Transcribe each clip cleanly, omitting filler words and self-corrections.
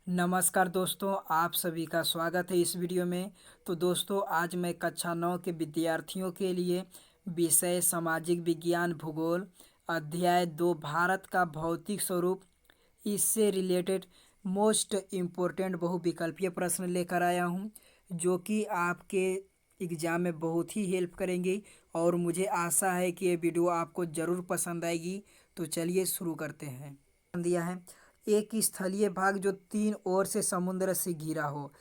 नमस्कार दोस्तों, आप सभी का स्वागत है इस वीडियो में। तो दोस्तों, आज मैं कक्षा 9 के विद्यार्थियों के लिए विषय सामाजिक विज्ञान भूगोल अध्याय 2 भारत का भौतिक स्वरूप, इससे रिलेटेड मोस्ट इम्पोर्टेंट बहुविकल्पीय प्रश्न लेकर आया हूं, जो कि आपके एग्ज़ाम में बहुत ही हेल्प करेंगे। और मुझे आशा है कि ये वीडियो आपको ज़रूर पसंद आएगी। तो चलिए शुरू करते हैं। दिया है एक स्थलीय भाग जो तीन ओर से समुद्र से घिरा हो।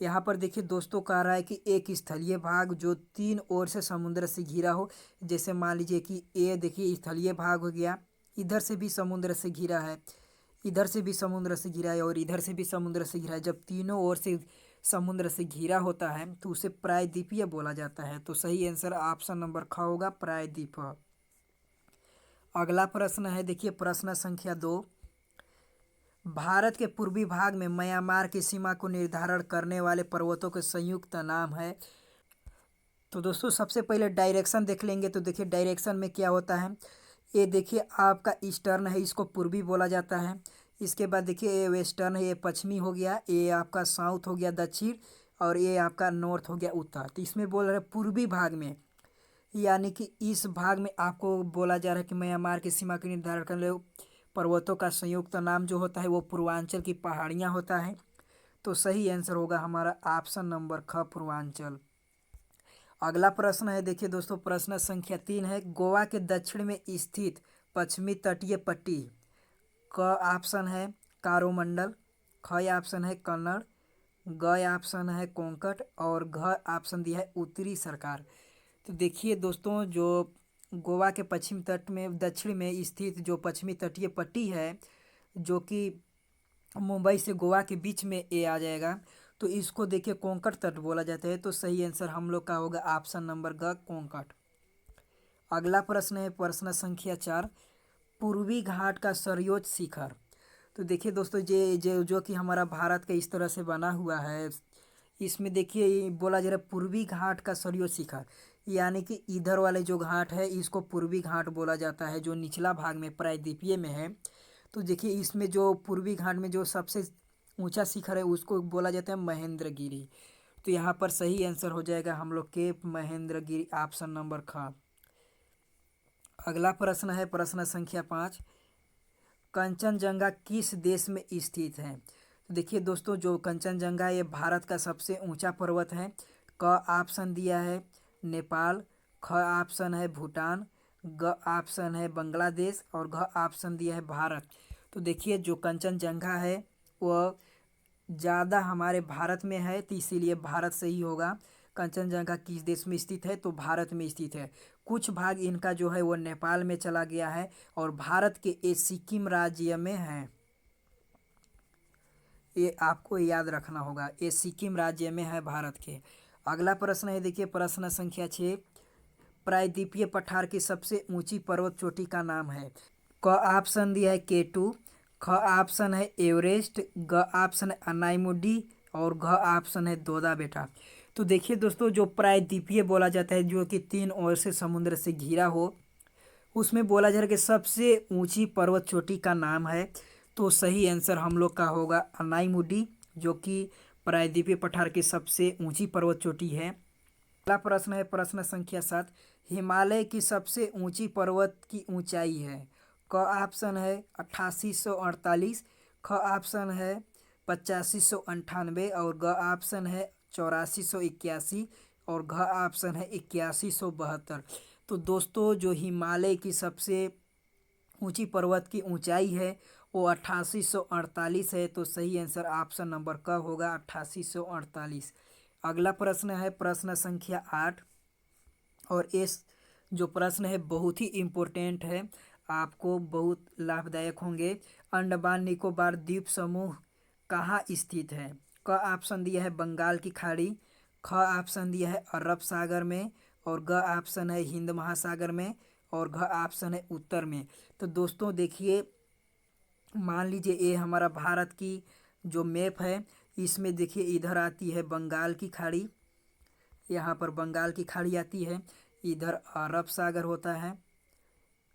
यहाँ पर देखिए दोस्तों, कह रहा है कि एक स्थलीय भाग जो तीन ओर से समुद्र से घिरा हो। जैसे मान लीजिए कि ये देखिए स्थलीय भाग हो गया, इधर से भी समुद्र से घिरा है, इधर से भी समुद्र से घिरा है और इधर से भी समुद्र से घिरा है। जब तीनों ओर से समुद्र से घिरा होता है तो उसे प्रायद्वीपीय बोला जाता है। तो सही आंसर ऑप्शन नंबर ख होगा, प्रायद्वीप। अगला प्रश्न है, देखिए प्रश्न संख्या 2। भारत के पूर्वी भाग में म्यांमार की सीमा को निर्धारण करने वाले पर्वतों के संयुक्त नाम है। तो दोस्तों, सबसे पहले डायरेक्शन देख लेंगे। तो देखिए डायरेक्शन में क्या होता है। ये देखिए आपका ईस्टर्न है, इसको पूर्वी बोला जाता है। इसके बाद देखिए ये वेस्टर्न है, ये पश्चिमी हो गया। ये आपका साउथ हो गया, दक्षिण। और ये आपका नॉर्थ हो गया, उत्तर। तो इसमें बोल रहे हैं पूर्वी भाग में, यानी कि इस भाग में आपको बोला जा रहा है कि म्यांमार की सीमा के निर्धारण करने वाले पर्वतों का संयुक्त नाम जो होता है वो पूर्वांचल की पहाड़ियाँ होता है। तो सही आंसर होगा हमारा ऑप्शन नंबर ख, पूर्वांचल। अगला प्रश्न है, देखिए दोस्तों प्रश्न संख्या 3 है। गोवा के दक्षिण में स्थित पश्चिमी तटीय पट्टी। क ऑप्शन है कारोमंडल, ख ऑप्शन है कन्नड़, ग ऑप्शन है कोंकण और घ ऑप्शन दिया है उत्तरी सरकार। तो देखिए दोस्तों, जो गोवा के पश्चिम तट में दक्षिण में स्थित जो पश्चिमी तटीय पट्टी है, जो कि मुंबई से गोवा के बीच में ये आ जाएगा, तो इसको देखिए कोंकण तट बोला जाता है। तो सही आंसर हम लोग का होगा ऑप्शन नंबर ग, कोंकण। अगला प्रश्न है प्रश्न संख्या 4। पूर्वी घाट का सर्वोच्च शिखर। तो देखिए दोस्तों, ये जो कि हमारा भारत का इस तरह से बना हुआ है, इसमें देखिए ये बोला जा रहा है पूर्वी घाट का सर्वोच्च शिखर, यानी कि इधर वाले जो घाट है इसको पूर्वी घाट बोला जाता है, जो निचला भाग में प्रायद्वीपीय में है। तो देखिए इसमें जो पूर्वी घाट में जो सबसे ऊंचा शिखर है उसको बोला जाता है महेंद्रगिरी। तो यहाँ पर सही आंसर हो जाएगा हम लोग के महेंद्रगिरी, ऑप्शन नंबर ख। अगला प्रश्न है प्रश्न संख्या 5। कंचनजंगा किस देश में स्थित है। तो देखिए दोस्तों, जो कंचनजंगा ये भारत का सबसे ऊंचा पर्वत है। क ऑप्शन दिया है नेपाल, ख ऑप्शन है भूटान, ग ऑप्शन है बांग्लादेश और घ ऑप्शन दिया है भारत। तो देखिए जो कंचनजंगा है वह ज़्यादा हमारे भारत में है, तो इसीलिए भारत सही होगा। कंचनजंगा किस देश में स्थित है, तो भारत में स्थित है। कुछ भाग इनका जो है वो नेपाल में चला गया है और भारत के ये सिक्किम राज्य में है। ये आपको याद रखना होगा, ये सिक्किम राज्य में है भारत के। अगला प्रश्न है, देखिए प्रश्न संख्या 6। प्रायद्वीपीय पठार की सबसे ऊंची पर्वत चोटी का नाम है। क ऑप्शन दिया है केटू, ख ऑप्शन है एवरेस्ट, ग ऑप्शन है अनाईमुडी और घ ऑप्शन है दोदा बेटा। तो देखिए दोस्तों, जो प्रायद्वीपीय बोला जाता है जो कि तीन ओर से समुद्र से घिरा हो, उसमें बोला जा रहा है कि सबसे ऊंची पर्वत चोटी का नाम है। तो सही आंसर हम लोग का होगा अनाईमुडी, जो कि प्रायद्वीपीय पठार की सबसे ऊंची पर्वत चोटी है। अगला प्रश्न है प्रश्न संख्या 7। हिमालय की सबसे ऊंची पर्वत की ऊंचाई है। क ऑप्शन है 8848, ख ऑप्शन है 8598 और ग ऑप्शन है 8481 और घ ऑप्शन है 8172। तो दोस्तों, जो हिमालय की सबसे ऊंची पर्वत की ऊंचाई है वो 8848 है। तो सही आंसर ऑप्शन नंबर क होगा, 8848। अगला प्रश्न है प्रश्न संख्या 8। और इस जो प्रश्न है बहुत ही इम्पोर्टेंट है, आपको बहुत लाभदायक होंगे। अंडमान निकोबार द्वीप समूह कहाँ स्थित है। क ऑप्शन दिया है बंगाल की खाड़ी, ख ऑप्शन दिया है अरब सागर में और ग ऑप्शन है हिंद महासागर में और घ ऑप्शन है उत्तर में। तो दोस्तों देखिए, मान लीजिए ये हमारा भारत की जो मैप है, इसमें देखिए इधर आती है बंगाल की खाड़ी, यहाँ पर बंगाल की खाड़ी आती है, इधर अरब सागर होता है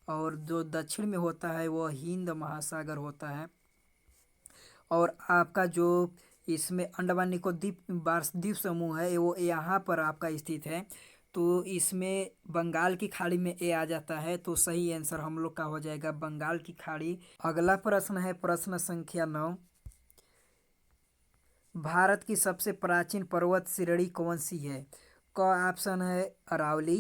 और जो दक्षिण में होता है वो हिंद महासागर होता है। और आपका जो इसमें अंडमान निकोबार द्वीप समूह है वो यहाँ पर आपका स्थित है। तो इसमें बंगाल की खाड़ी में ये आ जाता है, तो सही आंसर हम लोग का हो जाएगा बंगाल की खाड़ी। अगला प्रश्न है प्रश्न संख्या 9। भारत की सबसे प्राचीन पर्वत श्रेणी कौन सी है? क ऑप्शन है अरावली,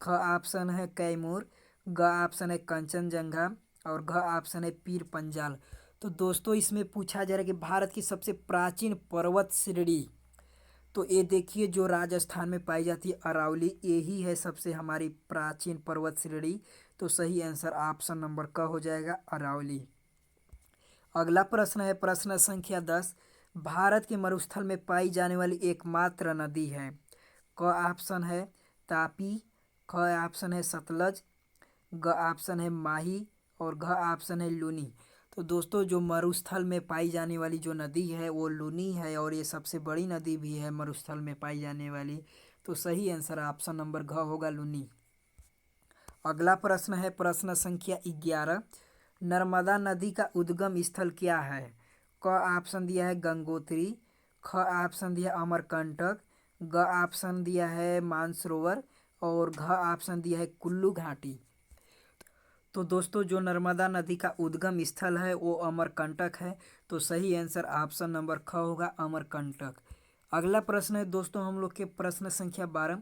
ख ऑप्शन है कैमूर, ग ऑप्शन है कंचनजंगा और घ ऑप्शन है पीर पंजाल। तो दोस्तों इसमें पूछा जा रहा है कि भारत की सबसे प्राचीन पर्वत श्रेणी, तो ये देखिए जो राजस्थान में पाई जाती है अरावली, यही है सबसे हमारी प्राचीन पर्वत श्रेणी। तो सही आंसर ऑप्शन नंबर क हो जाएगा अरावली। अगला प्रश्न है प्रश्न संख्या 10। भारत के मरुस्थल में पाई जाने वाली एकमात्र नदी है? क ऑप्शन है तापी, ख ऑप्शन है सतलज, ग ऑप्शन है माही और घ ऑप्शन है लूनी। तो दोस्तों जो मरुस्थल में पाई जाने वाली जो नदी है वो लूनी है और ये सबसे बड़ी नदी भी है मरुस्थल में पाई जाने वाली। तो सही आंसर ऑप्शन नंबर घ होगा लूनी। अगला प्रश्न है प्रश्न संख्या 11। नर्मदा नदी का उद्गम स्थल क्या है? क ऑप्शन दिया है गंगोत्री, ख ऑप्शन दिया है अमरकंटक, ग ऑप्शन दिया है मानसरोवर और घ ऑप्शन दिया है कुल्लू घाटी। तो दोस्तों जो नर्मदा नदी का उद्गम स्थल है वो अमरकंटक है। तो सही आंसर ऑप्शन नंबर ख होगा अमरकंटक। अगला प्रश्न है दोस्तों हम लोग के प्रश्न संख्या 12।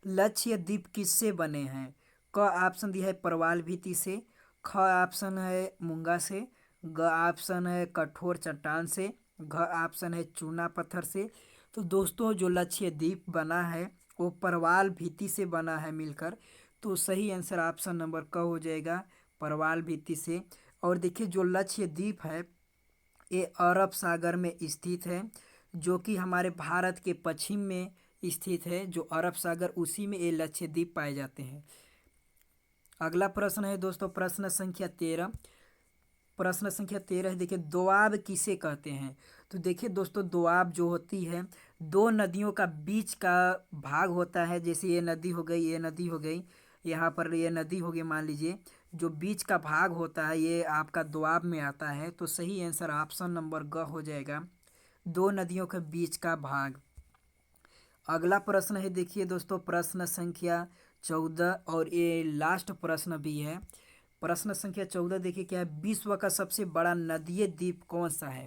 लक्षद्वीप किससे बने हैं? क ऑप्शन दिया है परवाल भित्ति से, ख ऑप्शन है मूंगा से, ग ऑप्शन है कठोर चट्टान से, घ ऑप्शन है चूना पत्थर से। तो दोस्तों जो लक्षद्वीप बना है वो परवाल भित्ति से बना है मिलकर। तो सही आंसर ऑप्शन नंबर क हो जाएगा परवाल भित्ति से। और देखिए जो लक्षद्वीप है ये अरब सागर में स्थित है, जो कि हमारे भारत के पश्चिम में स्थित है। जो अरब सागर उसी में ये लक्षद्वीप पाए जाते हैं। अगला प्रश्न है दोस्तों प्रश्न संख्या 13। प्रश्न संख्या 13 देखिए दोआब किसे कहते हैं? तो देखिए दोस्तों दोआब जो होती है दो नदियों का बीच का भाग होता है। जैसे ये नदी हो गई, ये नदी हो गई, यहाँ पर ये नदी हो गई मान लीजिए, जो बीच का भाग होता है ये आपका दोआब में आता है। तो सही आंसर ऑप्शन नंबर ग हो जाएगा दो नदियों के बीच का भाग। अगला प्रश्न है देखिए दोस्तों प्रश्न संख्या 14 और ये लास्ट प्रश्न भी है। प्रश्न संख्या 14 देखिए क्या है, विश्व का सबसे बड़ा नदीय द्वीप कौन सा है?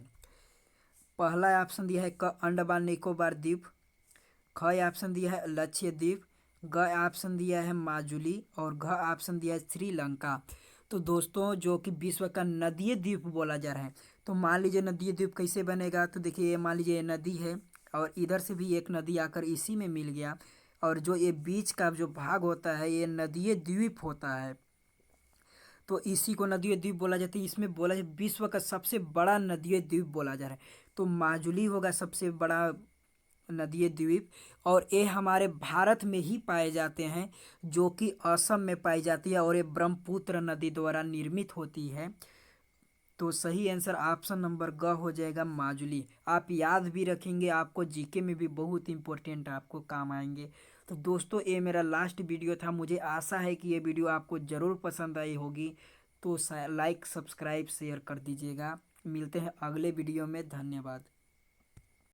पहला ऑप्शन दिया है क अंडमान निकोबार द्वीप, ख ऑप्शन दिया है लक्षद्वीप, ग ऑप्शन दिया है माजुली और घ ऑप्शन दिया है श्रीलंका। तो दोस्तों जो कि विश्व का नदीय द्वीप बोला जा रहा है, तो मान लीजिए नदीय द्वीप कैसे बनेगा? तो देखिए ये मान लीजिए ये नदी है और इधर से भी एक नदी आकर इसी में मिल गया, और जो ये बीच का जो भाग होता है ये नदीय द्वीप होता है। तो इसी को नदीय द्वीप बोला जाता है। इसमें बोला जाए विश्व का सबसे बड़ा नदीय द्वीप बोला जा रहा है, तो माजुली होगा सबसे बड़ा नदीय द्वीप। और ये हमारे भारत में ही पाए जाते हैं, जो कि असम में पाई जाती है और ये ब्रह्मपुत्र नदी द्वारा निर्मित होती है। तो सही आंसर ऑप्शन नंबर ग हो जाएगा माजुली। आप याद भी रखेंगे, आपको जीके में भी बहुत इंपॉर्टेंट आपको काम आएंगे। तो दोस्तों ये मेरा लास्ट वीडियो था, मुझे आशा है कि ये वीडियो आपको ज़रूर पसंद आई होगी। तो लाइक सब्सक्राइब शेयर कर दीजिएगा। मिलते हैं अगले वीडियो में, धन्यवाद।